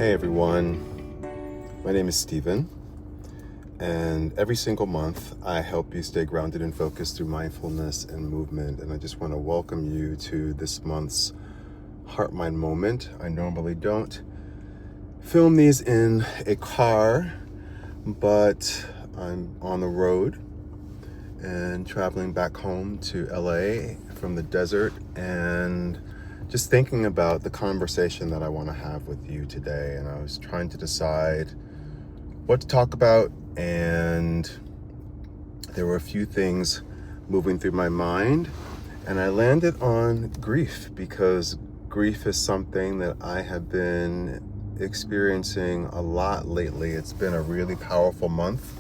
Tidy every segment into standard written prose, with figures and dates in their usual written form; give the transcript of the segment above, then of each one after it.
Hey everyone, my name is Steven, and every single month I help you stay grounded and focused through mindfulness and movement. And I just want to welcome you to this month's Heart Mind Moment. I normally don't film these in a car, but I'm on the road and traveling back home to LA from the desert, and just thinking about the conversation that I want to have with you today. And I was trying to decide what to talk about, and there were a few things moving through my mind, and I landed on grief, because grief is something that I have been experiencing a lot lately. It's been a really powerful month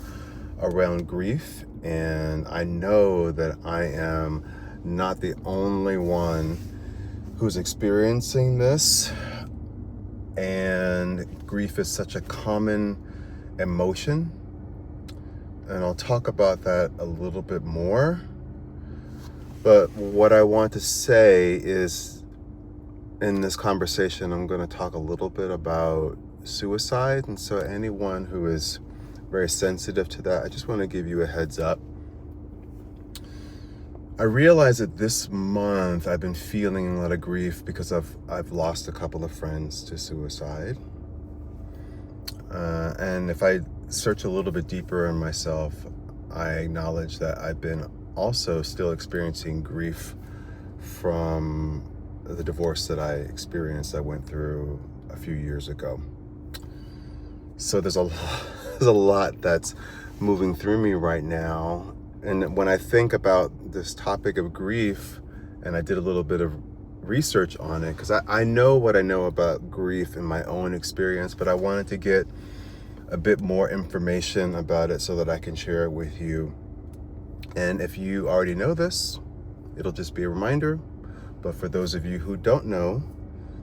around grief, and I know that I am not the only one who's experiencing this. And grief is such a common emotion, and I'll talk about that a little bit more. But what I want to say is, in this conversation, I'm going to talk a little bit about suicide. And so anyone who is very sensitive to that, I just want to give you a heads up. I realize that this month I've been feeling a lot of grief because I've lost a couple of friends to suicide. And if I search a little bit deeper in myself, I acknowledge that I've been also still experiencing grief from the divorce that I went through a few years ago. So there's a lot that's moving through me right now. And when I think about this topic of grief, and I did a little bit of research on it, because I know what I know about grief in my own experience, but I wanted to get a bit more information about it so that I can share it with you. And if you already know this, it'll just be a reminder. But for those of you who don't know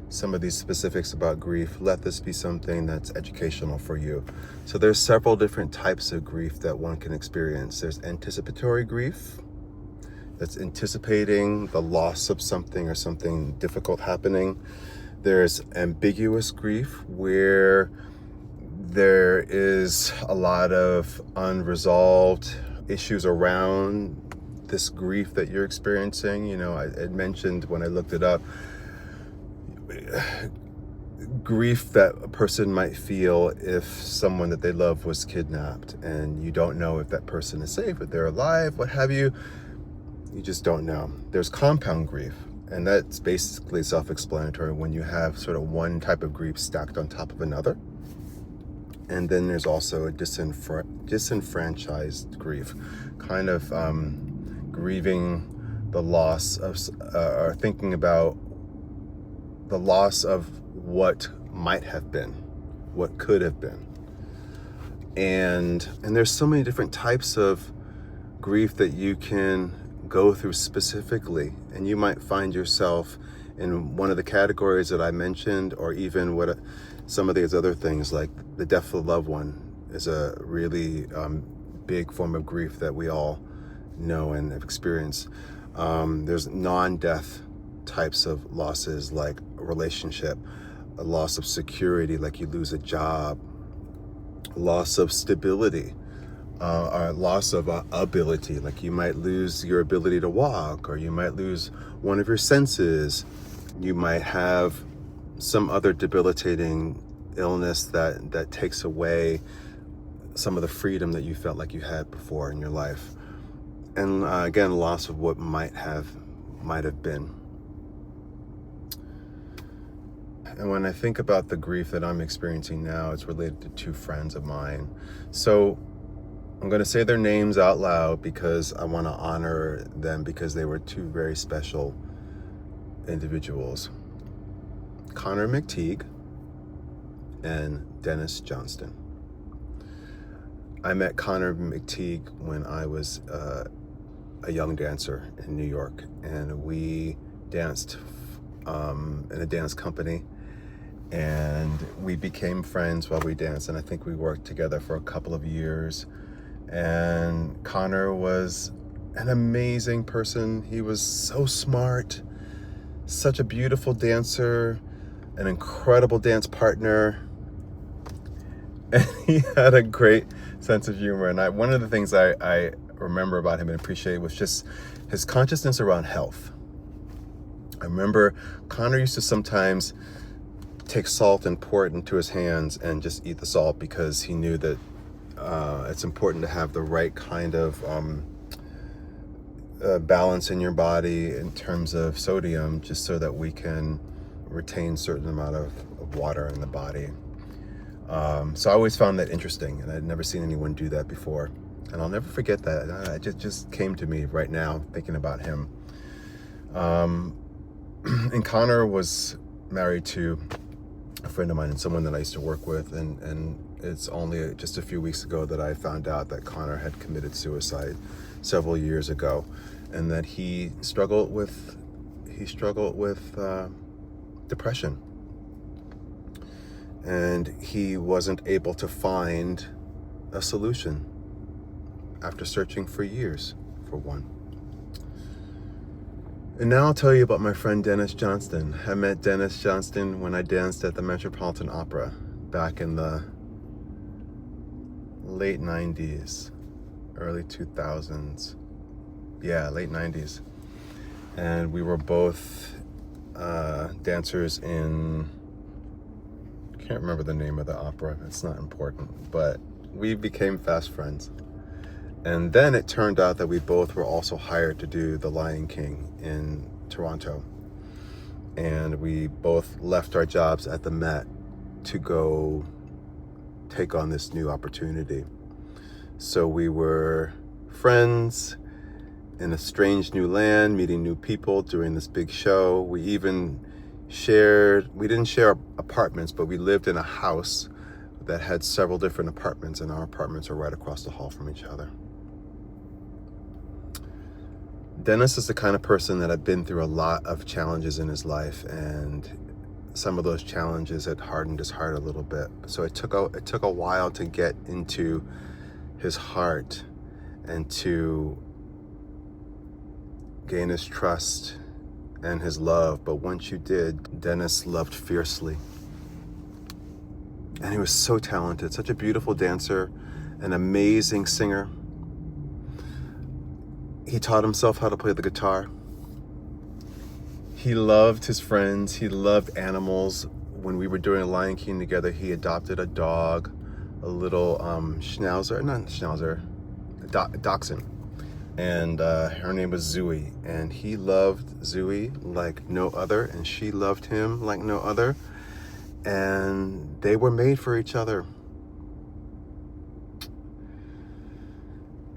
some of these specifics about grief, let this be something that's educational for you. So there's several different types of grief that one can experience. There's anticipatory grief, that's anticipating the loss of something or something difficult happening. There's ambiguous grief, where there is a lot of unresolved issues around this grief that you're experiencing. You know, I mentioned when I looked it up, grief that a person might feel if someone that they love was kidnapped, and you don't know if that person is safe, if they're alive, what have you. You just don't know. There's compound grief, and that's basically self-explanatory, when you have sort of one type of grief stacked on top of another. And then there's also a disenfranchised grief, kind of grieving the loss of, or thinking about the loss of what might have been, what could have been. And there's so many different types of grief that you can go through specifically, and you might find yourself in one of the categories that I mentioned, or even some of these other things, like the death of a loved one is a really big form of grief that we all know and have experienced. There's non-death types of losses, like a relationship, a loss of security, like you lose a job, loss of stability, or loss of ability, like you might lose your ability to walk, or you might lose one of your senses. You might have some other debilitating illness that takes away some of the freedom that you felt like you had before in your life. And again, loss of what might have been. And when I think about the grief that I'm experiencing now, it's related to two friends of mine. So I'm going to say their names out loud because I want to honor them, because they were two very special individuals. Conor McTeague and Dennis Johnston. I met Conor McTeague when I was a young dancer in New York, and we danced in a dance company, and we became friends while we danced, and I think we worked together for a couple of years. And Conor was an amazing person. He was so smart, such a beautiful dancer, an incredible dance partner, And he had a great sense of humor. And one of the things I remember about him and appreciate was just his consciousness around health. I remember Conor used to sometimes take salt and pour it into his hands and just eat the salt, because he knew that it's important to have the right kind of balance in your body in terms of sodium, just so that we can retain certain amount of water in the body. So I always found that interesting, and I'd never seen anyone do that before. And I'll never forget that. It just came to me right now thinking about him. And Conor was married to a friend of mine and someone that I used to work with, and it's only just a few weeks ago that I found out that Conor had committed suicide several years ago, and that he struggled with depression, and he wasn't able to find a solution after searching for years for one. And now I'll tell you about my friend Dennis Johnston. I met Dennis Johnston when I danced at the Metropolitan Opera back in the late 90s, early 2000s. Yeah, late 90s. And we were both dancers in, I can't remember the name of the opera, it's not important, but we became fast friends. And then it turned out that we both were also hired to do The Lion King in Toronto. And we both left our jobs at the Met to go take on this new opportunity. So we were friends in a strange new land, meeting new people during this big show. We didn't share apartments, but we lived in a house that had several different apartments, and our apartments were right across the hall from each other. Dennis is the kind of person that had been through a lot of challenges in his life, and some of those challenges had hardened his heart a little bit. So it took a while to get into his heart and to gain his trust and his love. But once you did, Dennis loved fiercely. And he was so talented, such a beautiful dancer, an amazing singer. He taught himself how to play the guitar. He loved his friends. He loved animals. When we were doing Lion King together, he adopted a dog, a little dachshund. And her name was Zooey. And he loved Zooey like no other, and she loved him like no other. And they were made for each other.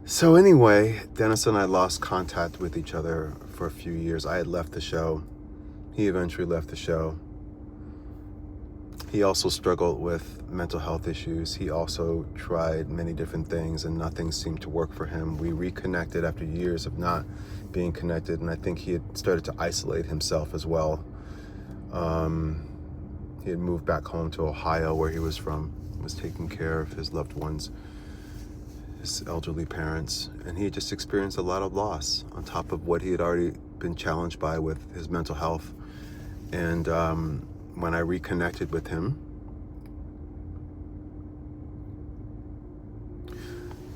So anyway, Dennis and I lost contact with each other for a few years. I had left the show. He eventually left the show. He also struggled with mental health issues. He also tried many different things, and nothing seemed to work for him. We reconnected after years of not being connected, and I think he had started to isolate himself as well. He had moved back home to Ohio, where he was from, was taking care of his loved ones, his elderly parents, and he had just experienced a lot of loss on top of what he had already been challenged by with his mental health. And when I reconnected with him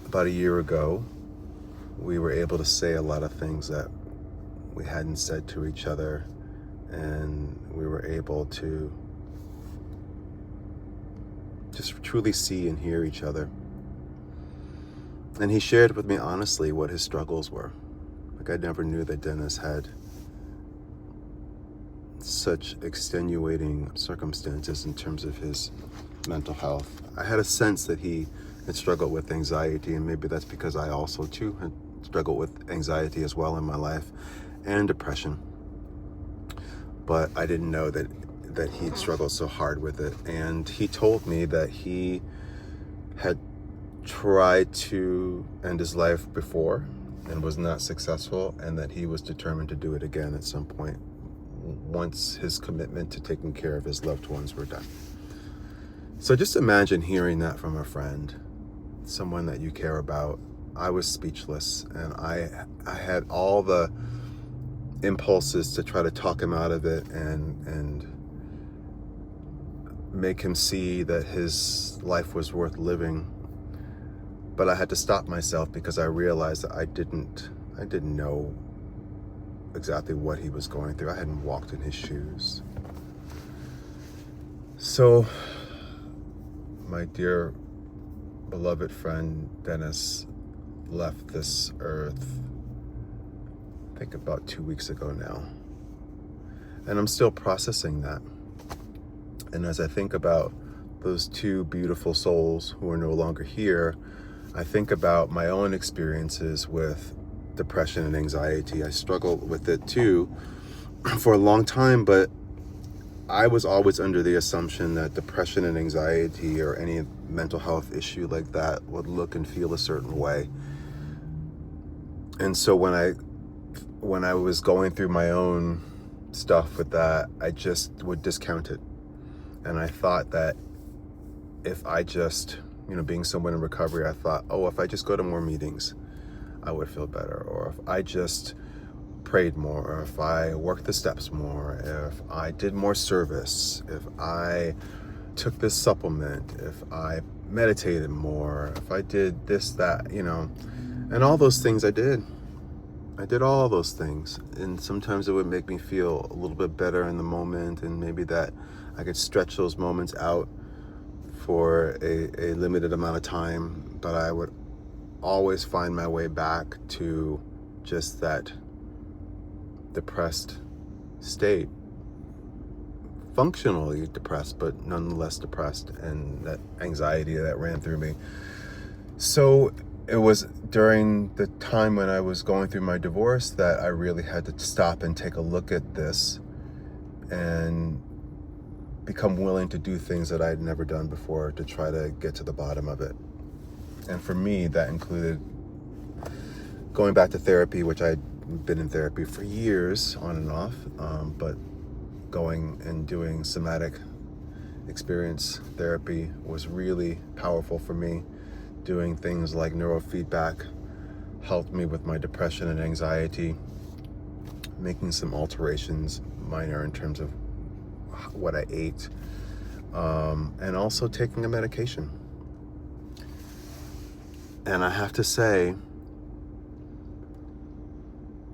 about a year ago, we were able to say a lot of things that we hadn't said to each other, and we were able to just truly see and hear each other. And he shared with me honestly what his struggles were. Like, I never knew that Dennis had such extenuating circumstances in terms of his mental health. I had a sense that he had struggled with anxiety, and maybe that's because I also too had struggled with anxiety as well in my life, and depression. But I didn't know that he'd struggled so hard with it. And he told me that he had tried to end his life before and was not successful, and that he was determined to do it again at some point once his commitment to taking care of his loved ones were done. So just imagine hearing that from a friend, someone that you care about. I was speechless, and I had all the impulses to try to talk him out of it and make him see that his life was worth living. But I had to stop myself because I realized that I didn't know exactly what he was going through. I hadn't walked in his shoes. So my dear beloved friend Dennis left this earth, I think about 2 weeks ago now. And I'm still processing that. And as I think about those two beautiful souls who are no longer here, I think about my own experiences with depression and anxiety. I struggled with it too for a long time, but I was always under the assumption that depression and anxiety or any mental health issue like that would look and feel a certain way. And so when I was going through my own stuff with that, I just would discount it. And I thought that if I just, being someone in recovery, I thought, if I just go to more meetings, I would feel better. Or if I just prayed more, or if I worked the steps more, if I did more service, if I took this supplement, if I meditated more, if I did this, that, and all those things I did. I did all those things. And sometimes it would make me feel a little bit better in the moment, and maybe that I could stretch those moments out for a limited amount of time, but I would always find my way back to just that depressed state. Functionally depressed, but nonetheless depressed, and that anxiety that ran through me. So it was during the time when I was going through my divorce that I really had to stop and take a look at this and become willing to do things that I had never done before to try to get to the bottom of it. And for me, that included going back to therapy, which I'd been in therapy for years on and off, but going and doing somatic experience therapy was really powerful for me. Doing things like neurofeedback helped me with my depression and anxiety, making some alterations, minor in terms of what I ate, and also taking a medication. And I have to say,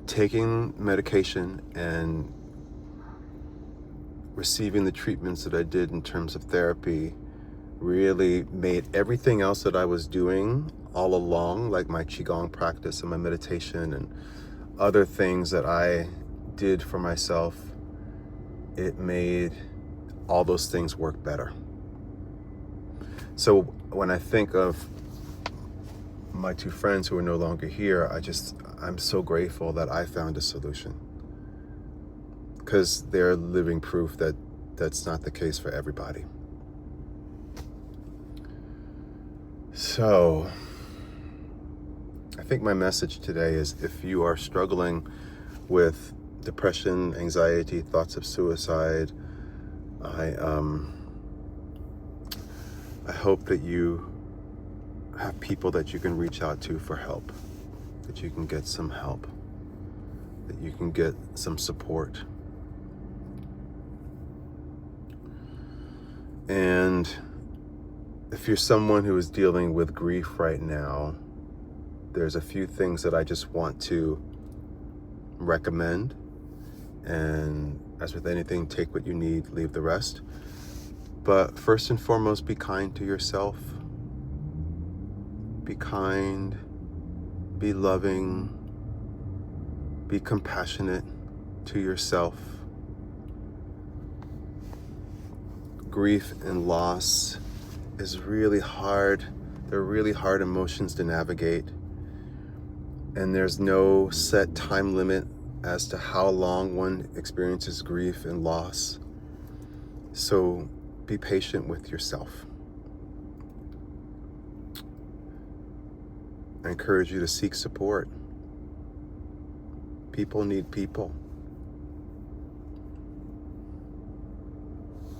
taking medication and receiving the treatments that I did in terms of therapy really made everything else that I was doing all along, like my Qigong practice and my meditation and other things that I did for myself, it made all those things work better. So when I think of my two friends who are no longer here, I'm so grateful that I found a solution, because they're living proof that that's not the case for everybody. So I think my message today is, if you are struggling with depression, anxiety, thoughts of suicide, I hope that you have people that you can reach out to for help, that you can get some help, that you can get some support. And if you're someone who is dealing with grief right now, there's a few things that I just want to recommend. And as with anything, take what you need, leave the rest. But first and foremost, be kind to yourself. Be kind, be loving, be compassionate to yourself. Grief and loss is really hard. They're really hard emotions to navigate. And there's no set time limit as to how long one experiences grief and loss. So be patient with yourself. I encourage you to seek support. People need people.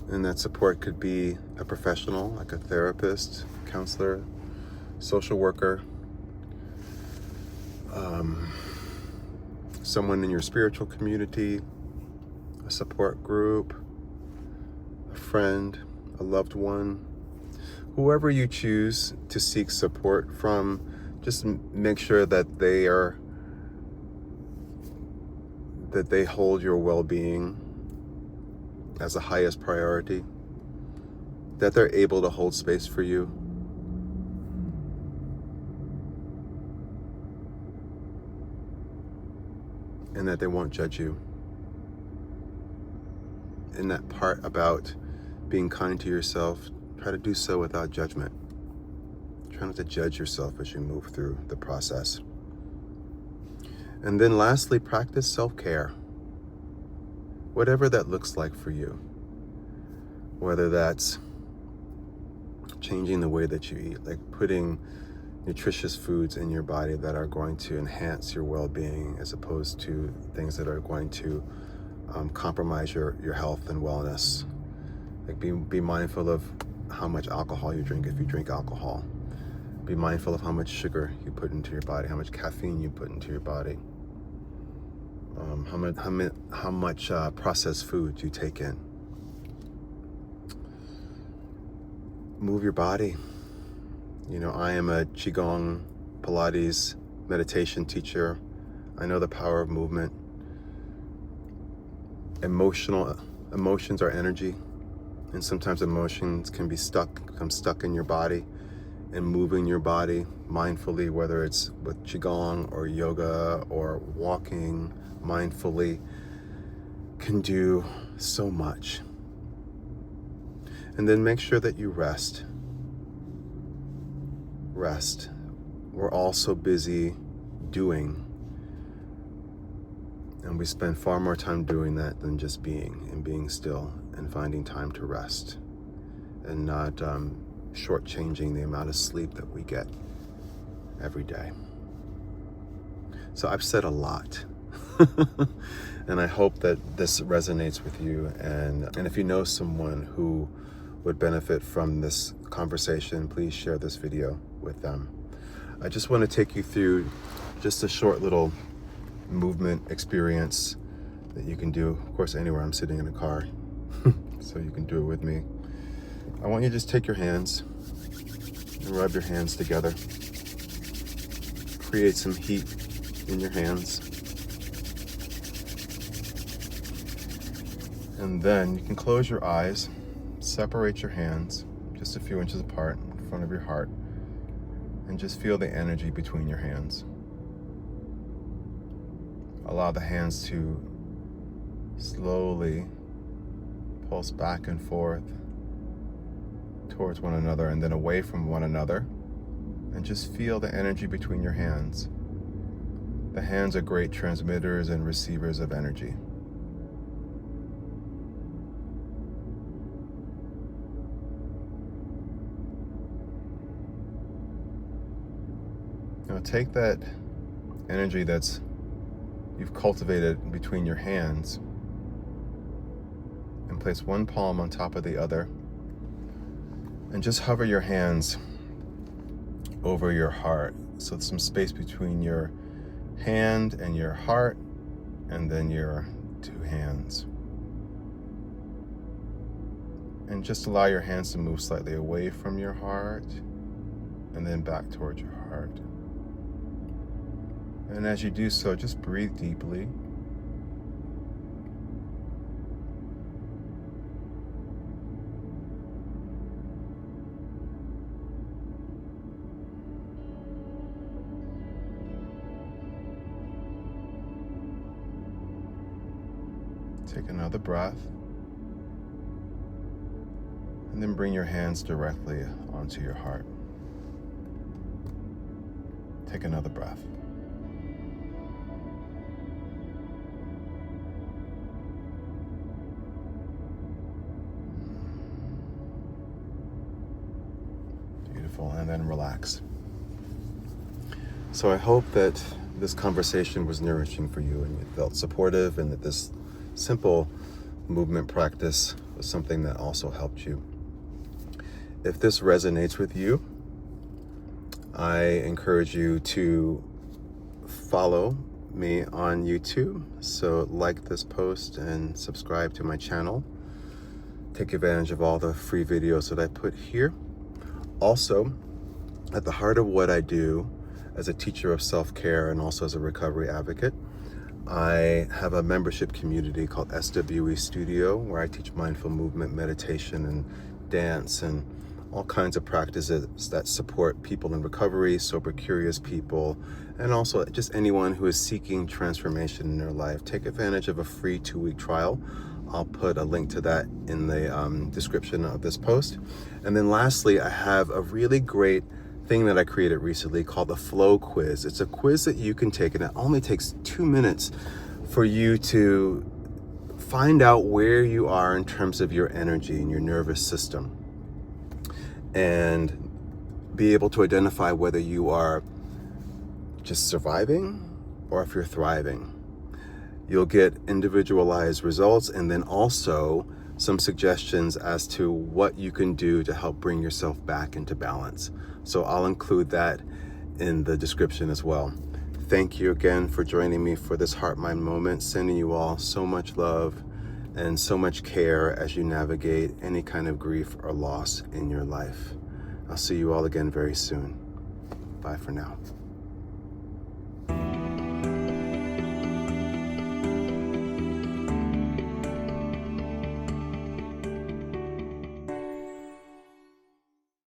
And that support could be a professional, like a therapist, counselor, social worker, someone in your spiritual community, a support group, a friend, a loved one, whoever you choose to seek support from, just make sure that they hold your well-being as the highest priority, that they're able to hold space for you. And that they won't judge you. And that part about being kind to yourself, try to do so without judgment. Try not to judge yourself as you move through the process. And then lastly, practice self-care. Whatever that looks like for you. Whether that's changing the way that you eat, like putting nutritious foods in your body that are going to enhance your well-being as opposed to things that are going to compromise your health and wellness. Like be mindful of how much alcohol you drink if you drink alcohol. Be mindful of how much sugar you put into your body, how much caffeine you put into your body, how much processed food you take in. Move your body. You know, I am a Qigong, Pilates, meditation teacher. I know the power of movement. Emotions are energy, and sometimes emotions can become stuck in your body, and moving your body mindfully, whether it's with Qigong or yoga or walking mindfully, can do so much. And then make sure that you rest. Rest. We're all so busy doing, and we spend far more time doing that than just being and being still and finding time to rest and not shortchanging the amount of sleep that we get every day. So I've said a lot. And I hope that this resonates with you. And if you know someone who would benefit from this conversation, please share this video with them. I just want to take you through just a short little movement experience that you can do, of course, anywhere. I'm sitting in a car, so you can do it with me. I want you to just take your hands and rub your hands together. Create some heat in your hands. And then you can close your eyes, separate your hands just a few inches apart in front of your heart, and just feel the energy between your hands. Allow the hands to slowly pulse back and forth towards one another and then away from one another, and just feel the energy between your hands. The hands are great transmitters and receivers of energy. Now take that energy that's you've cultivated between your hands and place one palm on top of the other, and just hover your hands over your heart. So some space between your hand and your heart, and then your two hands. And just allow your hands to move slightly away from your heart and then back towards your heart. And as you do so, just breathe deeply. Take another breath. And then bring your hands directly onto your heart. Take another breath. Beautiful, and then relax. So I hope that this conversation was nourishing for you and you felt supportive, and that this simple movement practice was something that also helped you. If this resonates with you, I encourage you to follow me on YouTube. So like this post and subscribe to my channel. take advantage of all the free videos that I put here. Also, at the heart of what I do as a teacher of self-care and also as a recovery advocate, I have a membership community called SWE Studio, where I teach mindful movement, meditation, and dance, and all kinds of practices that support people in recovery, sober curious people, and also just anyone who is seeking transformation in their life. Take advantage of a free 2-week trial. I'll put a link to that in the description of this post. And then lastly, I have a really great thing that I created recently called the Flow Quiz. It's a quiz that you can take, and it only takes 2 minutes for you to find out where you are in terms of your energy and your nervous system, and be able to identify whether you are just surviving or if you're thriving. You'll get individualized results, and then also some suggestions as to what you can do to help bring yourself back into balance. So I'll include that in the description as well. Thank you again for joining me for this Heart Mind moment. Sending you all so much love and so much care as you navigate any kind of grief or loss in your life. I'll see you all again very soon. Bye for now.